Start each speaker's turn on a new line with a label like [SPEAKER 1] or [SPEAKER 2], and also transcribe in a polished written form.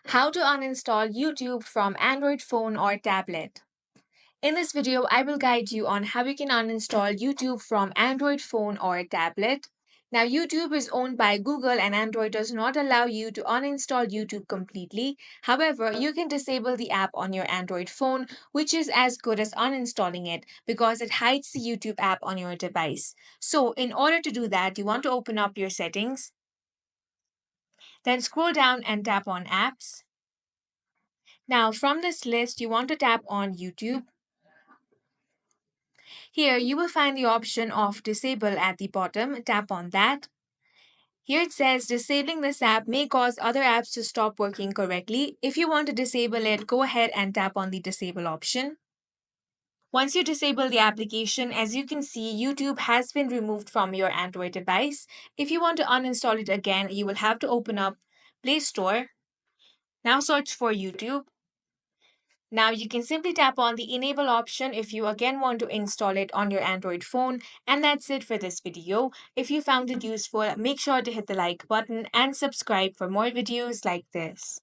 [SPEAKER 1] How to uninstall YouTube from Android phone or tablet. In this video, I will guide you on how you can uninstall YouTube from Android phone or tablet. Now, YouTube is owned by Google and Android does not allow you to uninstall YouTube completely. However, you can disable the app on your Android phone, which is as good as uninstalling it because it hides the YouTube app on your device. So, in order to do that, you want to open up your settings, then scroll down and tap on apps. Now, from this list, you want to tap on YouTube. Here, you will find the option of disable at the bottom. Tap on that. Here it says disabling this app may cause other apps to stop working correctly. If you want to disable it, go ahead and tap on the disable option. Once you disable the application, as you can see, YouTube has been removed from your Android device. If you want to uninstall it again, you will have to open up Play Store. Now search for YouTube. Now you can simply tap on the enable option if you again want to install it on your Android phone. And that's it for this video. If you found it useful, make sure to hit the like button and subscribe for more videos like this.